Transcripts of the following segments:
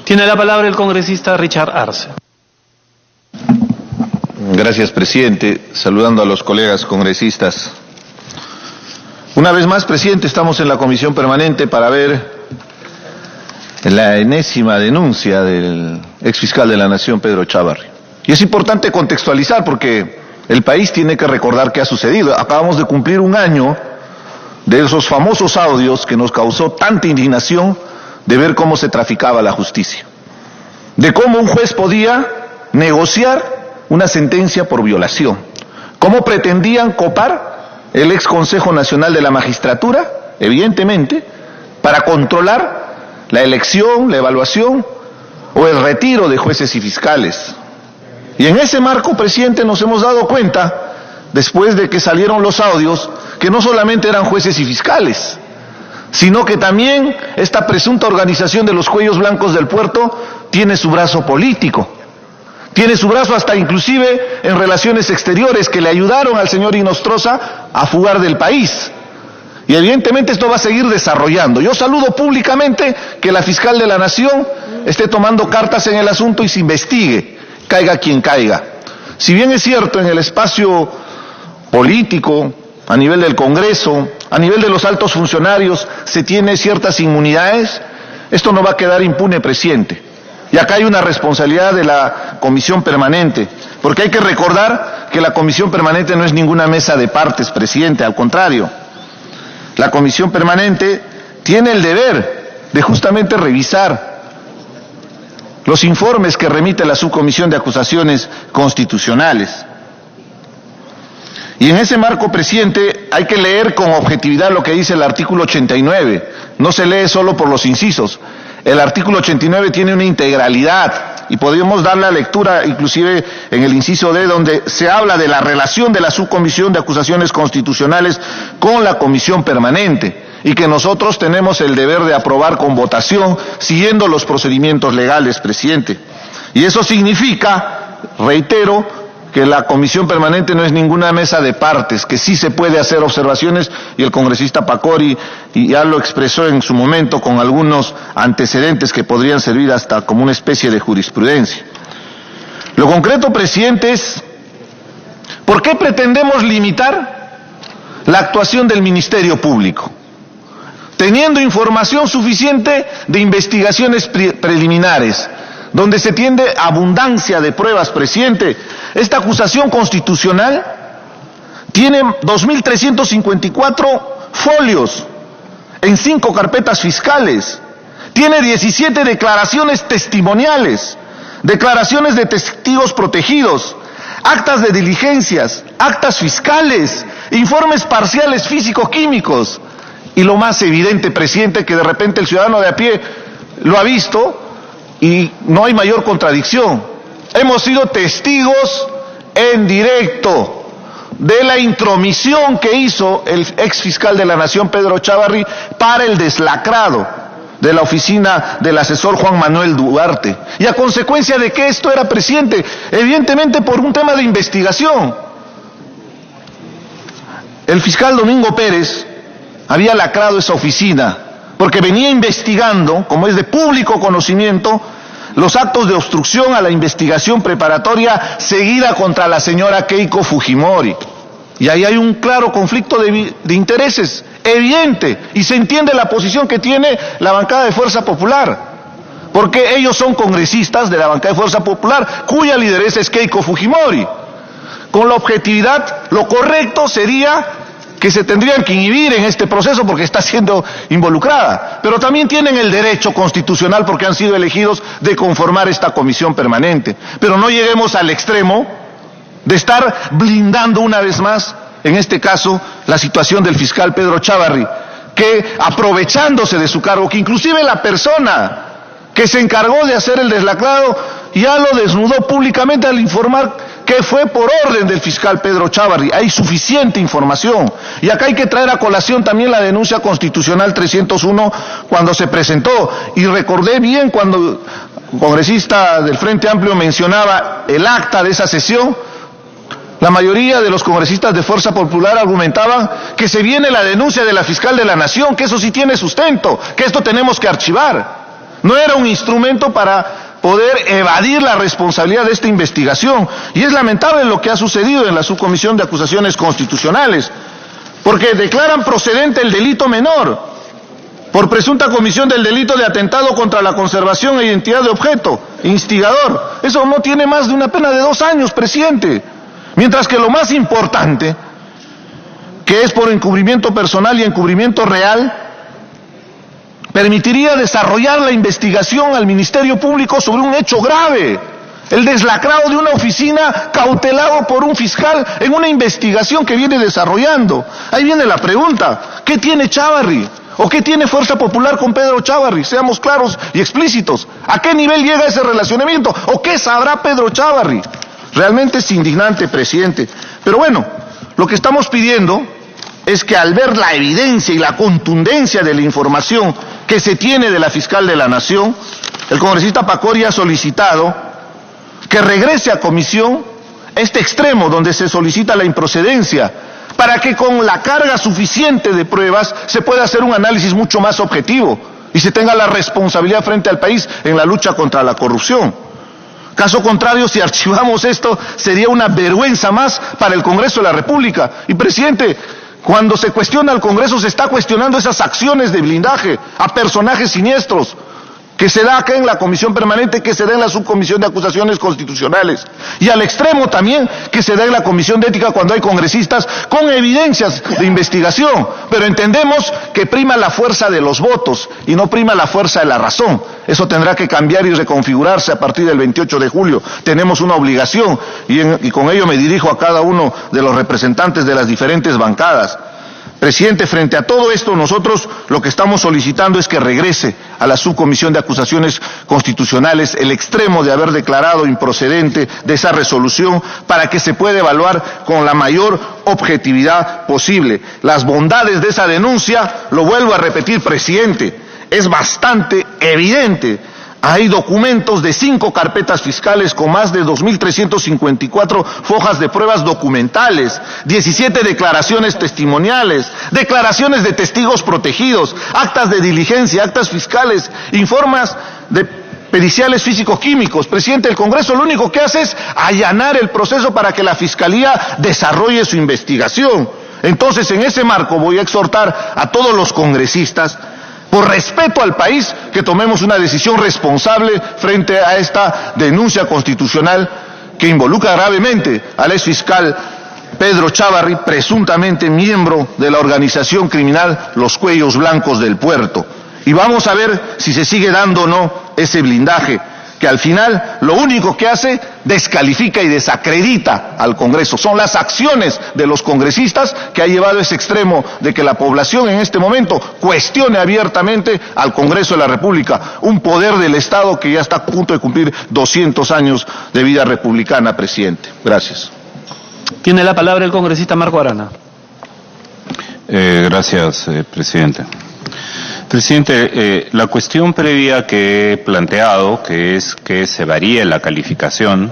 Tiene la palabra el congresista Richard Arce. Gracias, presidente. Saludando a los colegas congresistas. Una vez más, presidente, estamos en la comisión permanente para ver la enésima denuncia del exfiscal de la Nación, Pedro Chávarri. Y es importante contextualizar porque el país tiene que recordar qué ha sucedido. Acabamos de cumplir un año de esos famosos audios que nos causó tanta indignación de ver cómo se traficaba la justicia. De cómo un juez podía negociar una sentencia por violación. Cómo pretendían copar el ex Consejo Nacional de la Magistratura, evidentemente, para controlar la elección, la evaluación o el retiro de jueces y fiscales. Y en ese marco, presidente, nos hemos dado cuenta, después de que salieron los audios, que no solamente eran jueces y fiscales, sino que también esta presunta organización de los cuellos blancos del puerto tiene su brazo político, tiene su brazo hasta inclusive en relaciones exteriores que le ayudaron al señor Inostroza a fugar del país. Y evidentemente esto va a seguir desarrollando. Yo saludo públicamente que la fiscal de la Nación esté tomando cartas en el asunto y se investigue, caiga quien caiga. Si bien es cierto en el espacio político, a nivel del Congreso, a nivel de los altos funcionarios, se tiene ciertas inmunidades, esto no va a quedar impune, presidente. Y acá hay una responsabilidad de la Comisión Permanente, porque hay que recordar que la Comisión Permanente no es ninguna mesa de partes, presidente, al contrario. La Comisión Permanente tiene el deber de justamente revisar los informes que remite la Subcomisión de Acusaciones Constitucionales. Y en ese marco, presidente, hay que leer con objetividad lo que dice el artículo 89. No se lee solo por los incisos. El artículo 89 tiene una integralidad y podríamos dar la lectura inclusive en el inciso D, donde se habla de la relación de la Subcomisión de Acusaciones Constitucionales con la Comisión Permanente y que nosotros tenemos el deber de aprobar con votación siguiendo los procedimientos legales, presidente. Y eso significa, reitero, que la Comisión Permanente no es ninguna mesa de partes, que sí se puede hacer observaciones y el congresista Pacori ya lo expresó en su momento con algunos antecedentes que podrían servir hasta como una especie de jurisprudencia. Lo concreto, presidente, es ¿por qué pretendemos limitar la actuación del Ministerio Público? Teniendo información suficiente de investigaciones preliminares, donde se tiende abundancia de pruebas, presidente. Esta acusación constitucional tiene 2.354 folios en 5 carpetas fiscales, tiene 17 declaraciones testimoniales, declaraciones de testigos protegidos, actas de diligencias, actas fiscales, informes parciales físico-químicos, y lo más evidente, presidente, que de repente el ciudadano de a pie lo ha visto, y no hay mayor contradicción. Hemos sido testigos en directo de la intromisión que hizo el ex fiscal de la Nación, Pedro Chávarri, para el deslacrado de la oficina del asesor Juan Manuel Duarte. ¿Y a consecuencia de qué esto era, presidente? Evidentemente por un tema de investigación. El fiscal Domingo Pérez había lacrado esa oficina porque venía investigando, como es de público conocimiento, los actos de obstrucción a la investigación preparatoria seguida contra la señora Keiko Fujimori. Y ahí hay un claro conflicto de intereses, evidente, y se entiende la posición que tiene la bancada de Fuerza Popular, porque ellos son congresistas de la bancada de Fuerza Popular, cuya lideresa es Keiko Fujimori. Con la objetividad, lo correcto sería que se tendrían que inhibir en este proceso porque está siendo involucrada, pero también tienen el derecho constitucional porque han sido elegidos de conformar esta comisión permanente. Pero no lleguemos al extremo de estar blindando una vez más, en este caso, la situación del fiscal Pedro Chávarri, que aprovechándose de su cargo, que inclusive la persona que se encargó de hacer el deslacrado ya lo desnudó públicamente al informar que fue por orden del fiscal Pedro Chávarri. Hay suficiente información. Y acá hay que traer a colación también la denuncia constitucional 301 cuando se presentó. Y recordé bien cuando el congresista del Frente Amplio mencionaba el acta de esa sesión. La mayoría de los congresistas de Fuerza Popular argumentaban que se viene la denuncia de la fiscal de la Nación, que eso sí tiene sustento, que esto tenemos que archivar. no era un instrumento para poder evadir la responsabilidad de esta investigación. Y es lamentable lo que ha sucedido en la Subcomisión de Acusaciones Constitucionales, porque declaran procedente el delito menor por presunta comisión del delito de atentado contra la conservación e identidad de objeto, instigador. Eso no tiene más de una pena de 2 años, presidente. Mientras que lo más importante, que es por encubrimiento personal y encubrimiento real, permitiría desarrollar la investigación al Ministerio Público sobre un hecho grave, el deslacrado de una oficina cautelado por un fiscal en una investigación que viene desarrollando. Ahí viene la pregunta, ¿qué tiene Chávarri? ¿O qué tiene Fuerza Popular con Pedro Chávarri? Seamos claros y explícitos. ¿A qué nivel llega ese relacionamiento? ¿O qué sabrá Pedro Chávarri? Realmente es indignante, presidente. Pero bueno, lo que estamos pidiendo es que al ver la evidencia y la contundencia de la información que se tiene de la fiscal de la Nación, el congresista Pacori ha solicitado que regrese a comisión este extremo donde se solicita la improcedencia, para que con la carga suficiente de pruebas se pueda hacer un análisis mucho más objetivo y se tenga la responsabilidad frente al país en la lucha contra la corrupción. Caso contrario, si archivamos esto, sería una vergüenza más para el Congreso de la República. Y presidente, cuando se cuestiona al Congreso, se está cuestionando esas acciones de blindaje a personajes siniestros que se da acá en la Comisión Permanente, que se da en la Subcomisión de Acusaciones Constitucionales, y al extremo también que se da en la Comisión de Ética cuando hay congresistas con evidencias de investigación. Pero entendemos que prima la fuerza de los votos y no prima la fuerza de la razón. Eso tendrá que cambiar y reconfigurarse a partir del 28 de julio. Tenemos una obligación y con ello me dirijo a cada uno de los representantes de las diferentes bancadas. Presidente, frente a todo esto, nosotros lo que estamos solicitando es que regrese a la Subcomisión de Acusaciones Constitucionales el extremo de haber declarado improcedente de esa resolución para que se pueda evaluar con la mayor objetividad posible. Las bondades de esa denuncia, lo vuelvo a repetir, presidente, es bastante evidente. Hay documentos de 5 carpetas fiscales con más de 2.354 fojas de pruebas documentales, 17 declaraciones testimoniales, declaraciones de testigos protegidos, actas de diligencia, actas fiscales, informes de periciales físico-químicos. Presidente, el Congreso lo único que hace es allanar el proceso para que la Fiscalía desarrolle su investigación. Entonces, en ese marco voy a exhortar a todos los congresistas, por respeto al país, que tomemos una decisión responsable frente a esta denuncia constitucional que involucra gravemente al exfiscal Pedro Chávarri, presuntamente miembro de la organización criminal Los Cuellos Blancos del Puerto. Y vamos a ver si se sigue dando o no ese blindaje, que al final lo único que hace descalifica y desacredita al Congreso. Son las acciones de los congresistas que ha llevado a ese extremo de que la población en este momento cuestione abiertamente al Congreso de la República, un poder del Estado que ya está a punto de cumplir 200 años de vida republicana, presidente. Gracias. Tiene la palabra el congresista Marco Arana. Gracias, presidente. Presidente, la cuestión previa que he planteado, que es que se varíe la calificación,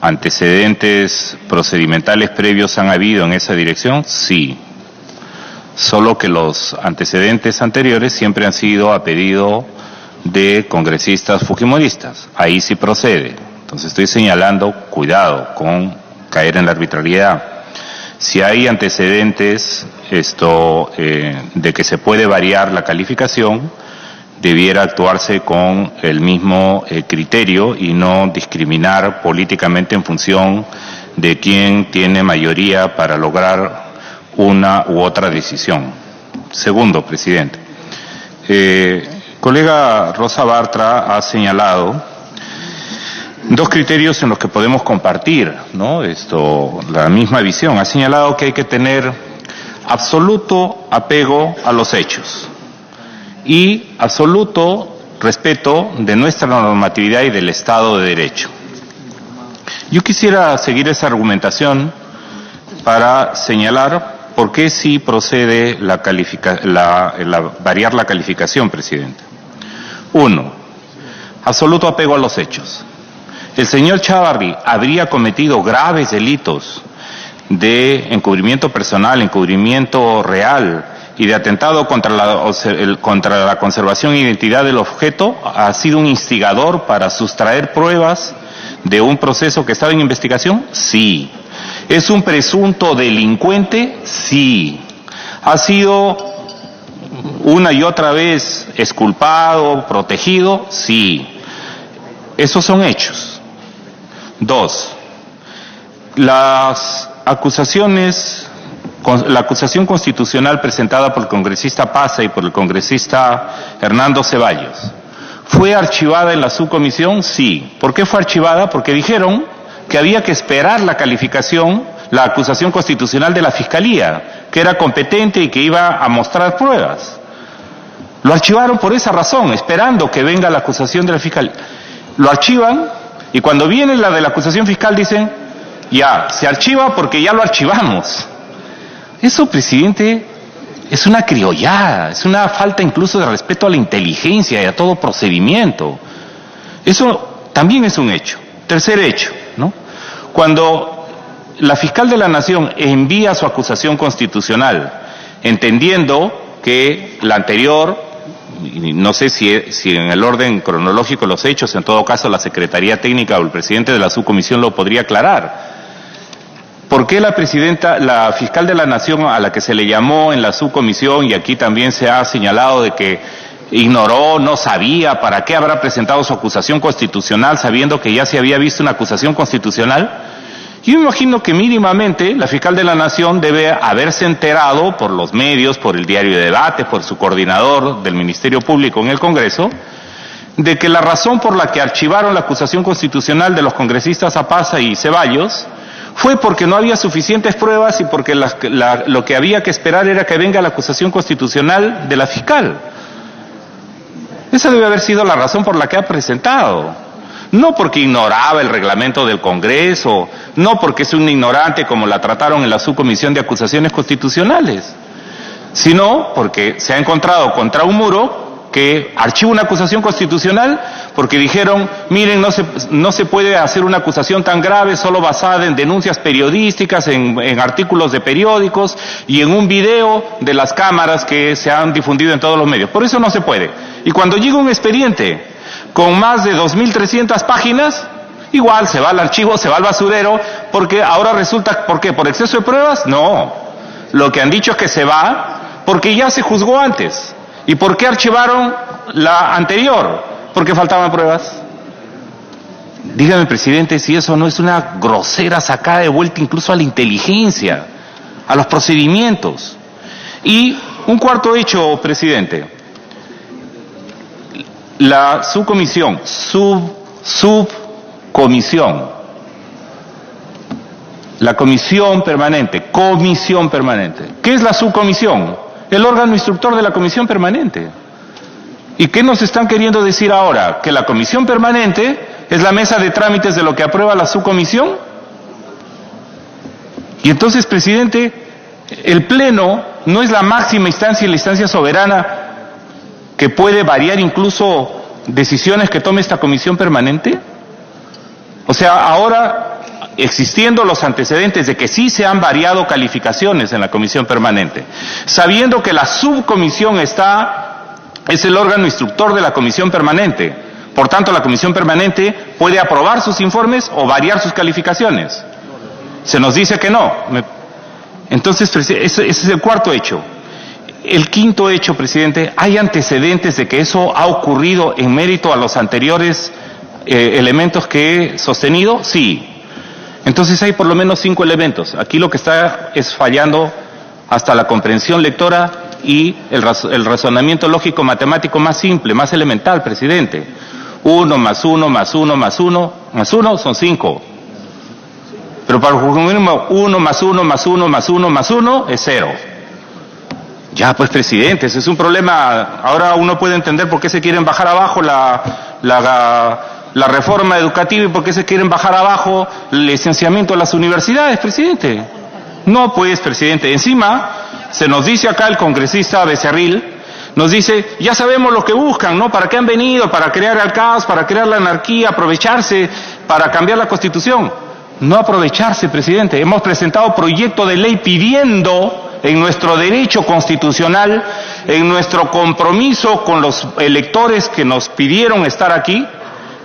¿antecedentes procedimentales previos han habido en esa dirección? Sí. Solo que los antecedentes anteriores siempre han sido a pedido de congresistas fujimoristas. Ahí sí procede. Entonces estoy señalando, cuidado con caer en la arbitrariedad. Si hay antecedentes de que se puede variar la calificación, debiera actuarse con el mismo criterio y no discriminar políticamente en función de quién tiene mayoría para lograr una u otra decisión. Segundo, presidente, colega Rosa Bartra ha señalado 2 criterios en los que podemos compartir, ¿no? La misma visión. Ha señalado que hay que tener absoluto apego a los hechos y absoluto respeto de nuestra normatividad y del Estado de Derecho. Yo quisiera seguir esa argumentación para señalar por qué sí procede variar la calificación, presidente. 1. Absoluto apego a los hechos. El señor Chávarri habría cometido graves delitos de encubrimiento personal, encubrimiento real y de atentado contra la conservación e identidad del objeto, ha sido un instigador para sustraer pruebas de un proceso que estaba en investigación? Sí. ¿Es un presunto delincuente? Sí. ¿Ha sido una y otra vez exculpado, protegido? Sí. Esos son hechos. 2. La acusación constitucional presentada por el congresista Pasa y por el congresista Hernando Ceballos, ¿fue archivada en la subcomisión? Sí. ¿Por qué fue archivada? Porque dijeron que había que esperar la calificación, la acusación constitucional de la Fiscalía, que era competente y que iba a mostrar pruebas. Lo archivaron por esa razón, esperando que venga la acusación de la Fiscalía. Lo archivan y cuando viene la de la acusación fiscal dicen, ya, se archiva porque ya lo archivamos. Eso, presidente, es una criollada, es una falta incluso de respeto a la inteligencia y a todo procedimiento. Eso también es un hecho. Tercer hecho, ¿no? Cuando la fiscal de la Nación envía su acusación constitucional, entendiendo que la anterior, no sé si en el orden cronológico de los hechos, en todo caso la Secretaría Técnica o el presidente de la subcomisión lo podría aclarar. ¿Por qué la fiscal de la Nación a la que se le llamó en la subcomisión, y aquí también se ha señalado de que ignoró, no sabía, para qué habrá presentado su acusación constitucional sabiendo que ya se había visto una acusación constitucional? Yo me imagino que mínimamente la fiscal de la Nación debe haberse enterado por los medios, por el diario de debate, por su coordinador del Ministerio Público en el Congreso, de que la razón por la que archivaron la acusación constitucional de los congresistas Apasa y Ceballos fue porque no había suficientes pruebas y porque lo que había que esperar era que venga la acusación constitucional de la fiscal. Esa debe haber sido la razón por la que ha presentado. No porque ignoraba el reglamento del Congreso, no porque es un ignorante como la trataron en la subcomisión de acusaciones constitucionales, sino porque se ha encontrado contra un muro que archiva una acusación constitucional porque dijeron, miren, no se puede hacer una acusación tan grave solo basada en denuncias periodísticas, en artículos de periódicos y en un video de las cámaras que se han difundido en todos los medios. Por eso no se puede. Y cuando llega un expediente con más de 2.300 páginas, igual se va al archivo, se va al basurero, porque ahora resulta, ¿por qué? ¿Por exceso de pruebas? No. Lo que han dicho es que se va porque ya se juzgó antes. ¿Y por qué archivaron la anterior? Porque faltaban pruebas. Dígame, presidente, si eso no es una grosera sacada de vuelta incluso a la inteligencia, a los procedimientos. Y un cuarto hecho, presidente. La subcomisión, la comisión permanente. ¿Qué es la subcomisión? El órgano instructor de la comisión permanente. ¿Y qué nos están queriendo decir ahora? ¿Que la comisión permanente es la mesa de trámites de lo que aprueba la subcomisión? Y entonces, presidente, el pleno no es la máxima instancia y la instancia soberana que puede variar incluso decisiones que tome esta comisión permanente. O sea, ahora, existiendo los antecedentes de que sí se han variado calificaciones en la comisión permanente, sabiendo que la subcomisión es el órgano instructor de la comisión permanente, por tanto la comisión permanente puede aprobar sus informes o variar sus calificaciones. Se nos dice que no. Entonces, ese es el cuarto hecho. El quinto hecho, presidente, ¿hay antecedentes de que eso ha ocurrido en mérito a los anteriores elementos que he sostenido? Sí. Entonces hay por lo menos 5 elementos. Aquí lo que está es fallando hasta la comprensión lectora y el razonamiento lógico matemático más simple, más elemental, presidente. 1 más 1 más 1 más 1 más 1 son 5. Pero para el mismo 1 más 1 más 1 más 1 más 1 es 0. Ya, pues, presidente, ese es un problema. Ahora uno puede entender por qué se quieren bajar abajo la reforma educativa y por qué se quieren bajar abajo el licenciamiento de las universidades, presidente. No, pues, presidente. Encima, se nos dice acá el congresista Becerril, nos dice, ya sabemos lo que buscan, ¿no? ¿Para qué han venido? Para crear el caos, para crear la anarquía, aprovecharse, para cambiar la Constitución. No aprovecharse, presidente. Hemos presentado proyecto de ley pidiendo en nuestro derecho constitucional, en nuestro compromiso con los electores que nos pidieron estar aquí,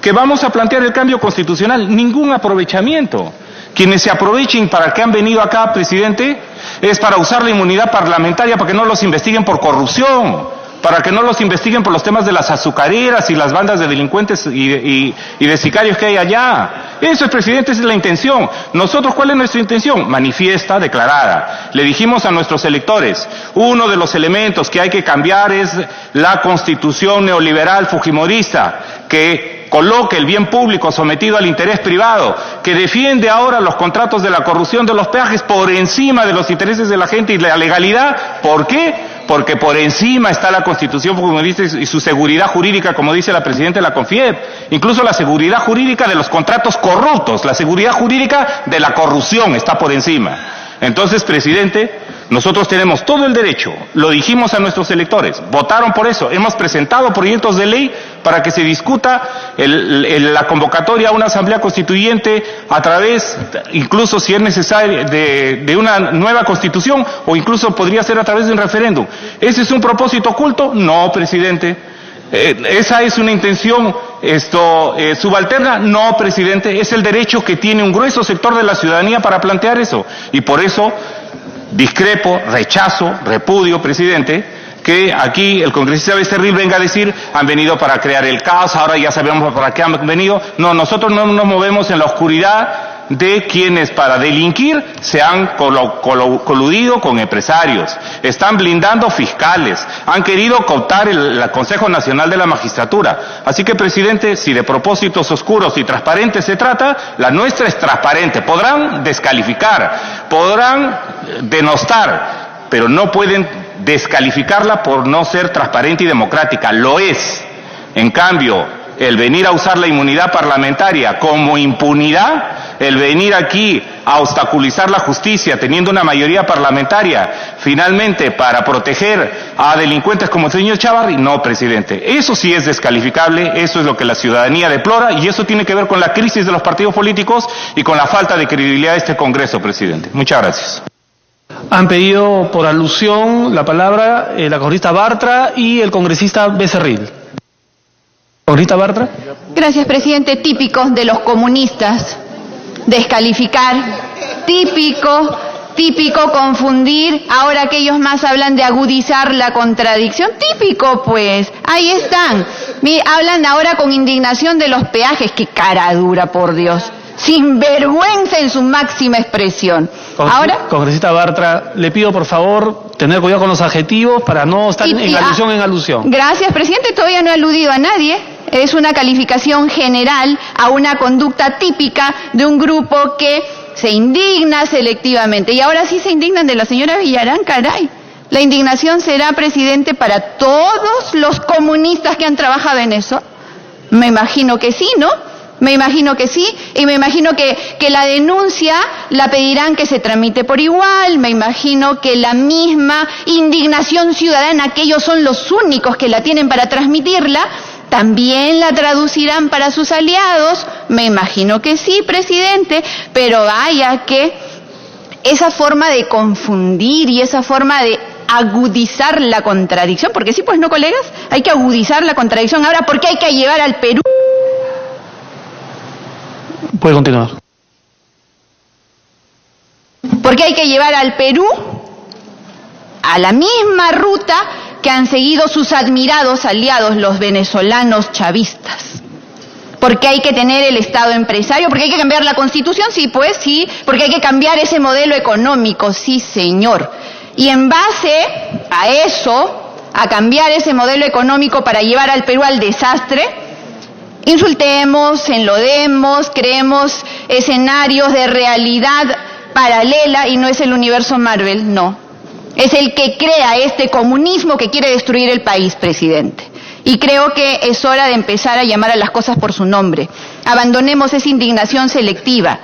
que vamos a plantear el cambio constitucional. Ningún aprovechamiento. Quienes se aprovechen para que han venido acá, presidente, es para usar la inmunidad parlamentaria para que no los investiguen por corrupción, para que no los investiguen por los temas de las azucareras y las bandas de delincuentes y de sicarios que hay allá. Eso, presidente, esa es la intención. Nosotros, ¿cuál es nuestra intención? Manifiesta, declarada. Le dijimos a nuestros electores, uno de los elementos que hay que cambiar es la constitución neoliberal fujimorista, que coloque el bien público sometido al interés privado, que defiende ahora los contratos de la corrupción de los peajes por encima de los intereses de la gente y la legalidad. ¿Por qué? Porque por encima está la Constitución fujimorista y su seguridad jurídica, como dice la presidenta de la CONFIEP, incluso la seguridad jurídica de los contratos corruptos, la seguridad jurídica de la corrupción está por encima. Entonces, presidente, nosotros tenemos todo el derecho, lo dijimos a nuestros electores, votaron por eso, hemos presentado proyectos de ley para que se discuta la convocatoria a una asamblea constituyente a través, incluso si es necesario, de una nueva constitución, o incluso podría ser a través de un referéndum. ¿Ese es un propósito oculto? No, presidente. ¿Esa es una intención subalterna? No, presidente, es el derecho que tiene un grueso sector de la ciudadanía para plantear eso. Y por eso discrepo, rechazo, repudio, presidente, que aquí el congresista Becerril venga a decir, han venido para crear el caos, ahora ya sabemos para qué han venido. No, nosotros no nos movemos en la oscuridad de quienes para delinquir se han coludido con empresarios, están blindando fiscales, han querido cooptar el Consejo Nacional de la Magistratura. Así que, presidente, si de propósitos oscuros y transparentes se trata, la nuestra es transparente. Podrán descalificar, podrán denostar, pero no pueden descalificarla por no ser transparente y democrática. Lo es. En cambio, el venir a usar la inmunidad parlamentaria como impunidad, el venir aquí a obstaculizar la justicia teniendo una mayoría parlamentaria finalmente para proteger a delincuentes como el señor Chávarri, no, presidente. Eso sí es descalificable, eso es lo que la ciudadanía deplora y eso tiene que ver con la crisis de los partidos políticos y con la falta de credibilidad de este Congreso, presidente. Muchas gracias. Han pedido por alusión la palabra la congresista Bartra y el congresista Becerril. ¿Congresista Bartra? Gracias, presidente. Típico de los comunistas descalificar, típico confundir, ahora que ellos más hablan de agudizar la contradicción, típico pues, ahí están. Hablan ahora con indignación de los peajes, qué cara dura, por Dios, sin vergüenza en su máxima expresión. Ahora, congresista Bartra, le pido por favor tener cuidado con los adjetivos para no estar en alusión. Gracias, presidente, todavía no he aludido a nadie. Es una calificación general a una conducta típica de un grupo que se indigna selectivamente. Y ahora sí se indignan de la señora Villarán, caray. La indignación será, presidente, para todos los comunistas que han trabajado en eso. Me imagino que sí, ¿no? Me imagino que sí, y me imagino que la denuncia la pedirán que se tramite por igual, me imagino que la misma indignación ciudadana, que ellos son los únicos que la tienen para transmitirla, también la traducirán para sus aliados, me imagino que sí, presidente, pero vaya que esa forma de confundir y esa forma de agudizar la contradicción, porque sí, pues no, colegas, hay que agudizar la contradicción. Ahora, ¿por qué hay que llevar al Perú? Puede continuar. ¿Por qué hay que llevar al Perú a la misma ruta que han seguido sus admirados aliados, los venezolanos chavistas? Porque hay que tener el Estado empresario, porque hay que cambiar la Constitución, sí, pues sí, porque hay que cambiar ese modelo económico, sí, señor. Y en base a eso, a cambiar ese modelo económico para llevar al Perú al desastre, insultemos, enlodemos, creemos escenarios de realidad paralela y no es el universo Marvel, no. Es el que crea este comunismo que quiere destruir el país, presidente. Y creo que es hora de empezar a llamar a las cosas por su nombre. Abandonemos esa indignación selectiva.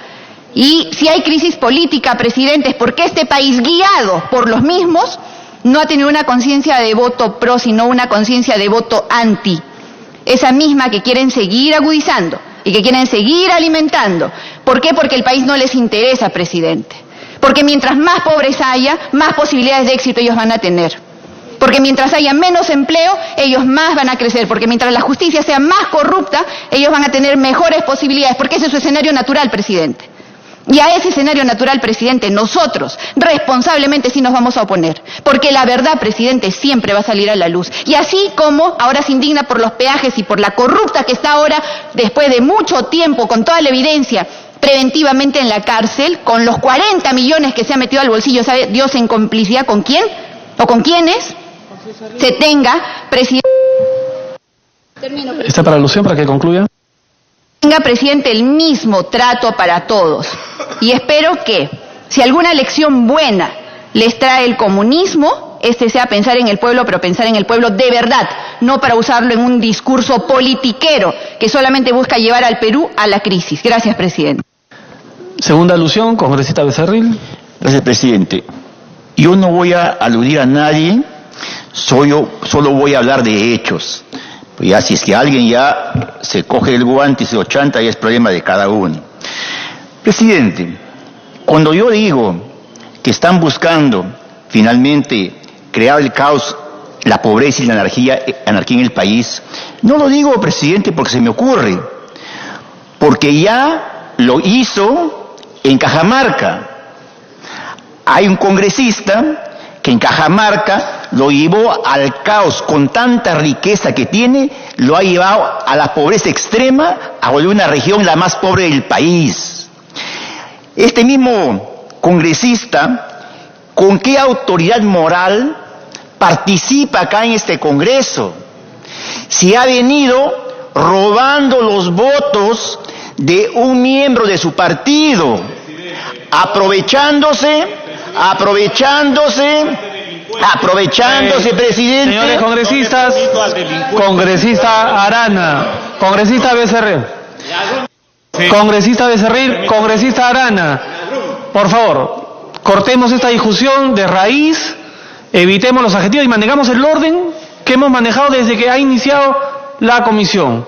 Y si hay crisis política, presidente, es porque este país, guiado por los mismos, no ha tenido una conciencia de voto pro, sino una conciencia de voto anti. Esa misma que quieren seguir agudizando y que quieren seguir alimentando. ¿Por qué? Porque el país no les interesa, presidente. Porque mientras más pobres haya, más posibilidades de éxito ellos van a tener. Porque mientras haya menos empleo, ellos más van a crecer. Porque mientras la justicia sea más corrupta, ellos van a tener mejores posibilidades. Porque ese es su escenario natural, presidente. Y a ese escenario natural, presidente, nosotros responsablemente sí nos vamos a oponer. Porque la verdad, presidente, siempre va a salir a la luz. Y así como ahora se indigna por los peajes y por la corrupta que está ahora, después de mucho tiempo, con toda la evidencia, preventivamente en la cárcel, con los 40 millones que se ha metido al bolsillo, ¿sabe Dios en complicidad con quién? ¿O con quiénes? Se tenga, presidente. ¿Está para alusión para que concluya? Tenga, presidente, el mismo trato para todos. Y espero que, si alguna lección buena les trae el comunismo, sea pensar en el pueblo, pero pensar en el pueblo de verdad, no para usarlo en un discurso politiquero que solamente busca llevar al Perú a la crisis. Gracias, presidente. Segunda alusión, congresista Becerril. Gracias, presidente. Yo no voy a aludir a nadie, solo voy a hablar de hechos. Pues ya si es que alguien ya se coge el guante y se lo chanta, ya es problema de cada uno. Presidente, cuando yo digo que están buscando finalmente crear el caos, la pobreza y la anarquía en el país, no lo digo, presidente, porque se me ocurre, porque ya lo hizo en Cajamarca. Hay un congresista que en Cajamarca lo llevó al caos con tanta riqueza que tiene, lo ha llevado a la pobreza extrema, a volver una región la más pobre del país. Este mismo congresista, ¿con qué autoridad moral participa acá en este Congreso? Si ha venido robando los votos de un miembro de su partido, aprovechándose, presidente. Señores congresistas, congresista Arana, congresista Becerril, congresista Arana, por favor, cortemos esta discusión de raíz, evitemos los adjetivos y mantengamos el orden que hemos manejado desde que ha iniciado la comisión.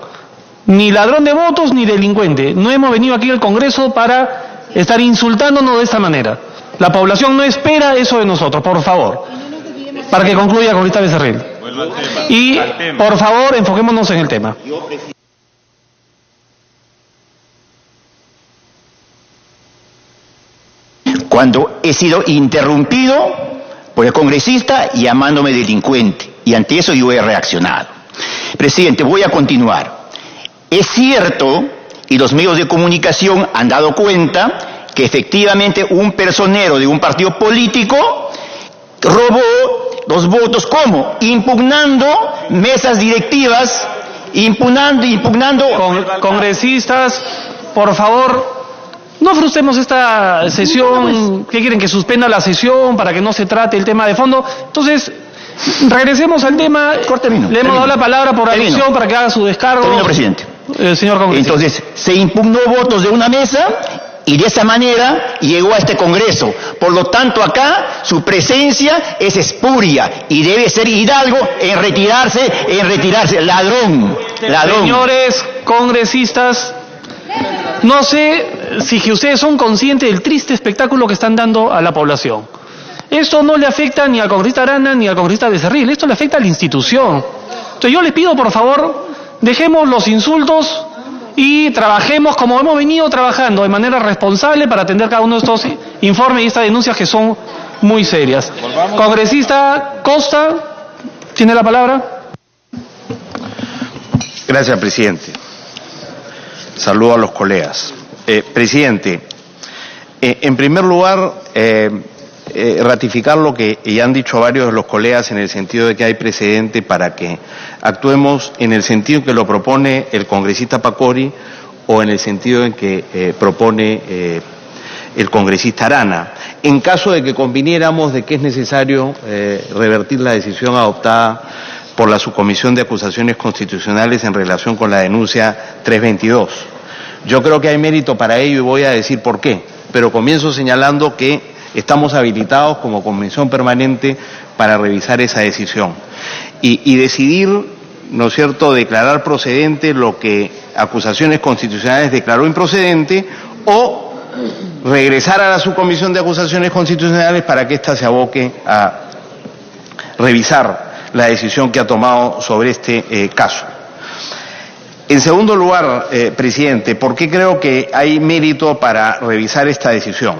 Ni ladrón de votos ni delincuente. No hemos venido aquí al Congreso para estar insultándonos de esta manera. La población no espera eso de nosotros, por favor. Para que concluya con esta Becerril. Y, por favor, enfoquémonos en el tema. Cuando he sido interrumpido por el congresista llamándome delincuente, y ante eso yo he reaccionado. Presidente, voy a continuar. Es cierto, y los medios de comunicación han dado cuenta, que efectivamente un personero de un partido político robó los votos. ¿Cómo? Impugnando mesas directivas, impugnando... Congresistas, por favor, no frustremos esta sesión. ¿Qué quieren? ¿Que suspenda la sesión para que no se trate el tema de fondo? Entonces, regresemos al tema. Le hemos dado la palabra por alusión para que haga su descargo. Termino, presidente. Señor congresista. Entonces, se impugnó votos de una mesa y de esa manera llegó a este Congreso. Por lo tanto, acá su presencia es espuria y debe ser Hidalgo en retirarse. Ladrón. Señores congresistas, no sé si que ustedes son conscientes del triste espectáculo que están dando a la población. Esto no le afecta ni al congresista Arana ni al congresista Becerril, esto le afecta a la institución. Entonces yo les pido, por favor, dejemos los insultos y trabajemos como hemos venido trabajando, de manera responsable, para atender cada uno de estos informes y estas denuncias que son muy serias. Congresista Costa, ¿tiene la palabra? Gracias, presidente. Saludo a los colegas. Presidente, en primer lugar, ratificar lo que ya han dicho varios de los colegas en el sentido de que hay precedente para que actuemos en el sentido que lo propone el congresista Pacori o en el sentido en que propone el congresista Arana. En caso de que conviniéramos de que es necesario revertir la decisión adoptada por la Subcomisión de Acusaciones Constitucionales en relación con la denuncia 322. Yo creo que hay mérito para ello y voy a decir por qué, pero comienzo señalando que estamos habilitados como comisión permanente para revisar esa decisión y decidir, ¿no es cierto?, declarar procedente lo que Acusaciones Constitucionales declaró improcedente o regresar a la subcomisión de acusaciones constitucionales para que ésta se aboque a revisar la decisión que ha tomado sobre este caso. En segundo lugar, presidente, ¿por qué creo que hay mérito para revisar esta decisión?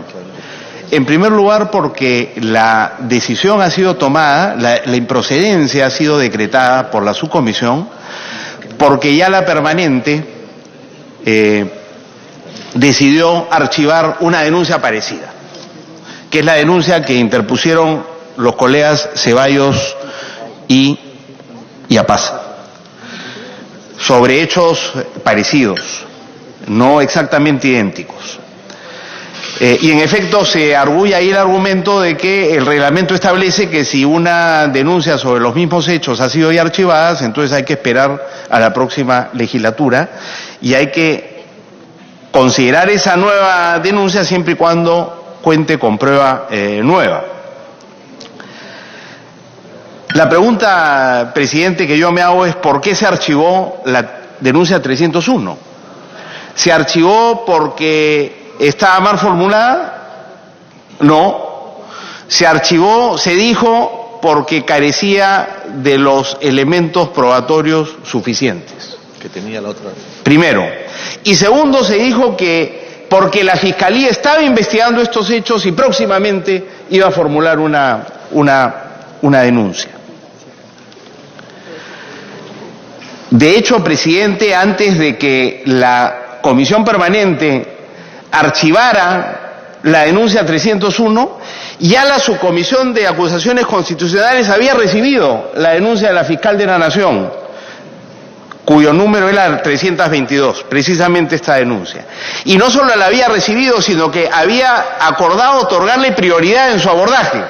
En primer lugar, porque la decisión ha sido tomada, la improcedencia ha sido decretada por la subcomisión, porque ya la permanente decidió archivar una denuncia parecida, que es la denuncia que interpusieron los colegas Ceballos y Yapaza, sobre hechos parecidos, no exactamente idénticos. Y en efecto se arguye ahí el argumento de que el reglamento establece que si una denuncia sobre los mismos hechos ha sido ya archivada, entonces hay que esperar a la próxima legislatura y hay que considerar esa nueva denuncia siempre y cuando cuente con prueba nueva. La pregunta, presidente, que yo me hago es ¿por qué se archivó la denuncia 301? ¿Se archivó porque estaba mal formulada? No. Se archivó, se dijo, porque carecía de los elementos probatorios suficientes. Que tenía la otra. Primero. Y segundo, se dijo que porque la Fiscalía estaba investigando estos hechos y próximamente iba a formular una denuncia. De hecho, presidente, antes de que la Comisión Permanente archivara la denuncia 301, ya la Subcomisión de Acusaciones Constitucionales había recibido la denuncia de la Fiscal de la Nación, cuyo número era 322, precisamente esta denuncia. Y no solo la había recibido, sino que había acordado otorgarle prioridad en su abordaje.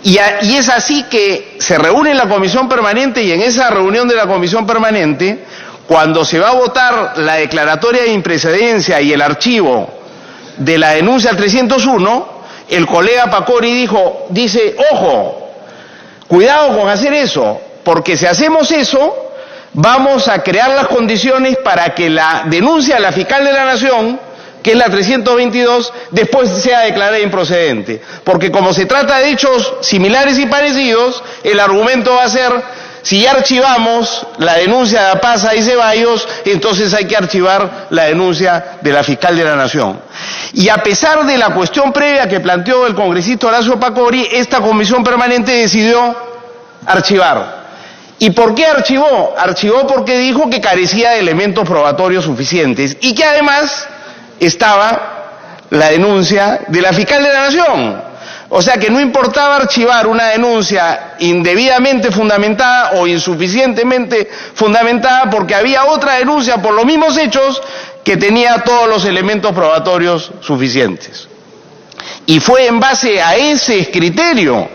Y es así que se reúne la Comisión Permanente y en esa reunión de la Comisión Permanente, cuando se va a votar la declaratoria de imprecedencia y el archivo de la denuncia 301, el colega Pacori dice, ojo, cuidado con hacer eso, porque si hacemos eso, vamos a crear las condiciones para que la denuncia a la Fiscal de la Nación, que es la 322, después sea declarada improcedente. Porque como se trata de hechos similares y parecidos, el argumento va a ser, si ya archivamos la denuncia de Yapaza y Ceballos, entonces hay que archivar la denuncia de la Fiscal de la Nación. Y a pesar de la cuestión previa que planteó el congresista Horacio Pacori, esta Comisión Permanente decidió archivar. ¿Y por qué archivó? Archivó porque dijo que carecía de elementos probatorios suficientes y que además estaba la denuncia de la Fiscal de la Nación. O sea que no importaba archivar una denuncia indebidamente fundamentada o insuficientemente fundamentada porque había otra denuncia por los mismos hechos que tenía todos los elementos probatorios suficientes. Y fue en base a ese criterio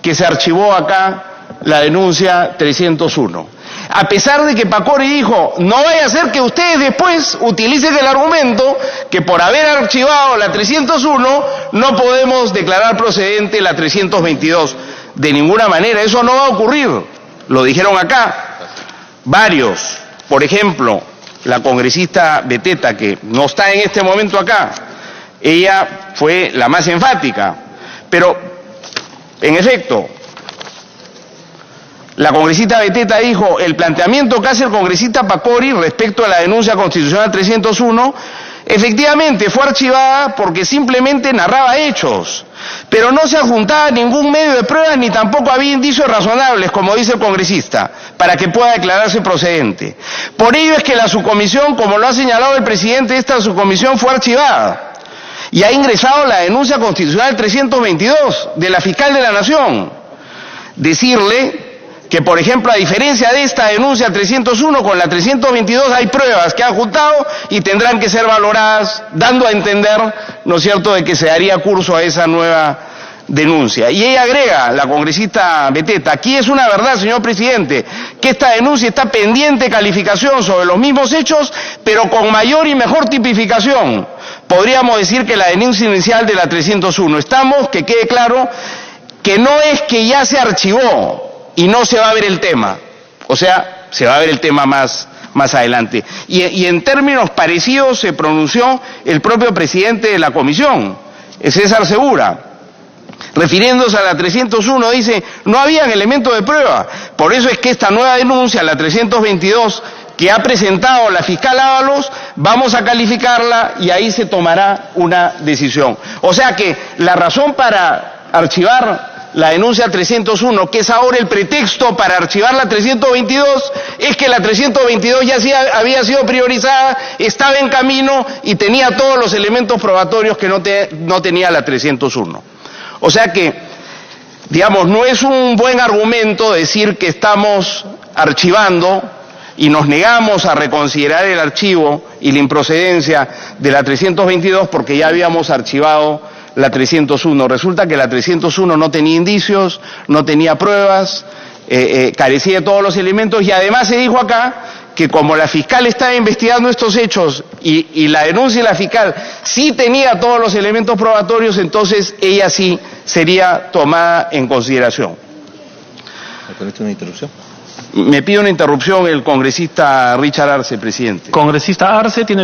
que se archivó acá la denuncia 301. A pesar de que Pacori dijo, no vaya a ser que ustedes después utilicen el argumento que por haber archivado la 301 no podemos declarar procedente la 322. De ninguna manera, eso no va a ocurrir. Lo dijeron acá varios. Por ejemplo, la congresista Beteta, que no está en este momento acá, ella fue la más enfática. Pero, en efecto, la congresista Beteta dijo, el planteamiento que hace el congresista Pacori respecto a la denuncia constitucional 301, efectivamente fue archivada porque simplemente narraba hechos, pero no se adjuntaba ningún medio de prueba ni tampoco había indicios razonables, como dice el congresista, para que pueda declararse procedente. Por ello es que la subcomisión, como lo ha señalado el presidente de esta subcomisión, fue archivada y ha ingresado la denuncia constitucional 322 de la Fiscal de la Nación. Decirle que, por ejemplo, a diferencia de esta denuncia 301, con la 322 hay pruebas que han juntado y tendrán que ser valoradas, dando a entender, ¿no es cierto?, de que se daría curso a esa nueva denuncia. Y ella agrega, la congresista Beteta, aquí es una verdad, señor presidente, que esta denuncia está pendiente de calificación sobre los mismos hechos, pero con mayor y mejor tipificación. Podríamos decir que la denuncia inicial de la 301, que quede claro, que no es que ya se archivó, y no se va a ver el tema, o sea, se va a ver el tema más más adelante. Y en términos parecidos se pronunció el propio presidente de la comisión, César Segura. Refiriéndose a la 301, dice, no habían elementos de prueba. Por eso es que esta nueva denuncia, la 322, que ha presentado la fiscal Ábalos, vamos a calificarla y ahí se tomará una decisión. O sea que la razón para archivar la denuncia 301, que es ahora el pretexto para archivar la 322, es que la 322 ya había sido priorizada, estaba en camino y tenía todos los elementos probatorios que no tenía la 301. O sea que, digamos, no es un buen argumento decir que estamos archivando y nos negamos a reconsiderar el archivo y la improcedencia de la 322 porque ya habíamos archivado la 301. Resulta que la 301 no tenía indicios, no tenía pruebas, carecía de todos los elementos y además se dijo acá que como la fiscal estaba investigando estos hechos y la denuncia de la fiscal sí tenía todos los elementos probatorios, entonces ella sí sería tomada en consideración. ¿Me permite una interrupción? Me pide una interrupción el congresista Richard Arce, presidente. Congresista Arce tiene